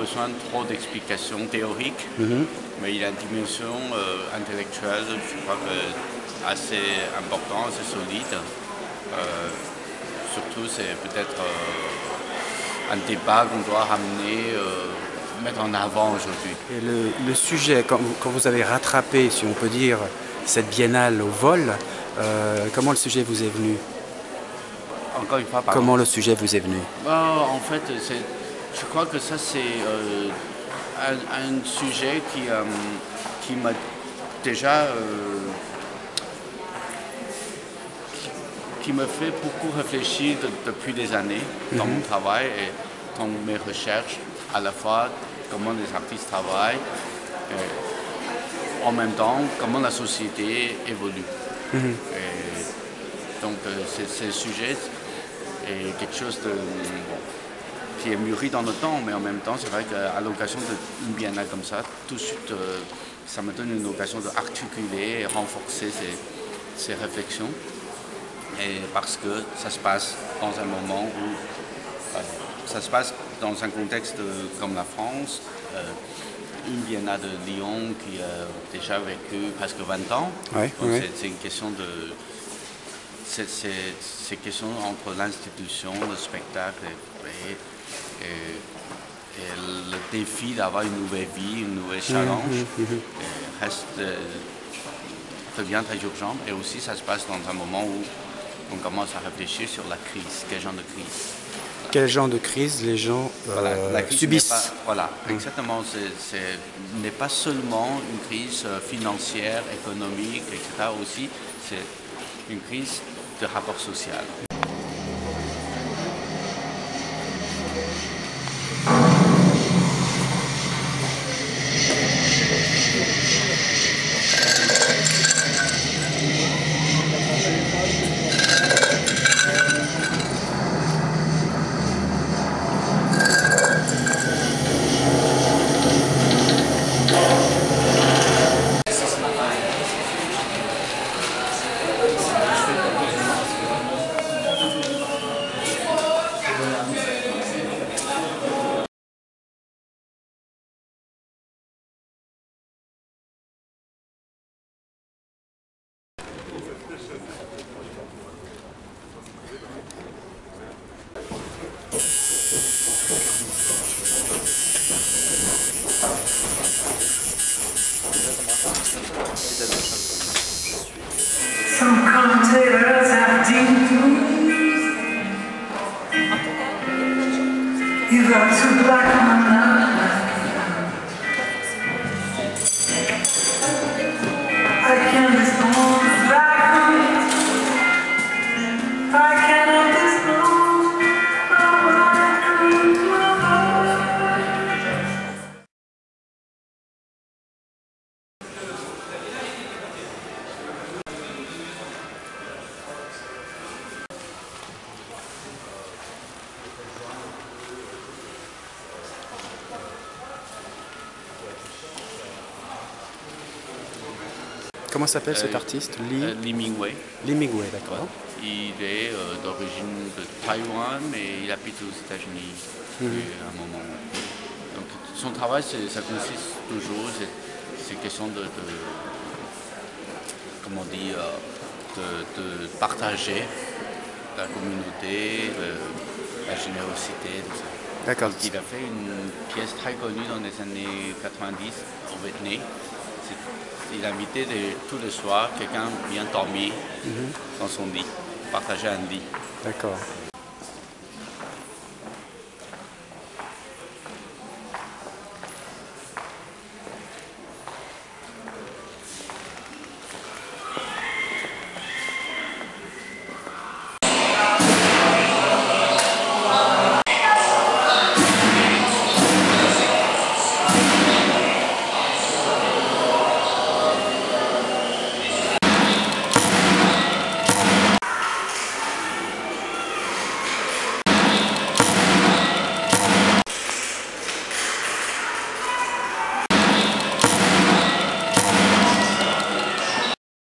besoin trop d'explications théoriques, mais il a une dimension intellectuelle, je crois que assez importante, assez solide. Surtout, c'est peut-être un débat qu'on doit ramener, mettre en avant aujourd'hui. Et le sujet, quand vous avez rattrapé, si on peut dire, cette biennale au vol, comment le sujet vous est venu? Encore une fois, pardon. Comment le sujet vous est venu? En fait, je crois que ça c'est un sujet qui m'a déjà qui me fait beaucoup réfléchir depuis des années dans mon travail et dans mes recherches, à la fois comment les artistes travaillent, et en même temps comment la société évolue. Et donc ce sujet est quelque chose qui est mûri dans le temps, mais en même temps c'est vrai qu'à l'occasion d'une biennale comme ça, tout de suite ça me donne une occasion d'articuler et renforcer ces réflexions. Et parce que ça se passe dans un moment où ça se passe dans un contexte comme la France, une biennale de Lyon qui a déjà vécu presque 20 ans. Ouais, ouais. C'est une question de... C'est question entre l'institution, le spectacle et le défi d'avoir une nouvelle vie, une nouvelle challenge, devient très urgent. Et aussi ça se passe dans un moment où on commence à réfléchir sur la crise. Quel genre de crise? Quel genre de crise les gens La crise subissent? Voilà, exactement. Ce n'est pas seulement une crise financière, économique, etc. Aussi, c'est une crise de rapport social. Some commentators have deemed you got too black on that. I can't respond back. I cannot respond. Comment s'appelle cet artiste? Lee Ming-wei. Lee Ming-wei, d'accord. Il est d'origine de Taïwan, mais il habite aux États-Unis depuis un moment. Donc, son travail, ça consiste toujours, c'est question de comment dire, de partager la communauté, la générosité, tout ça. D'accord. Il a fait une pièce très connue dans les années 90 au Vietnam. Il invitait tous les soirs quelqu'un bien dormi dans son lit, partager un lit. D'accord.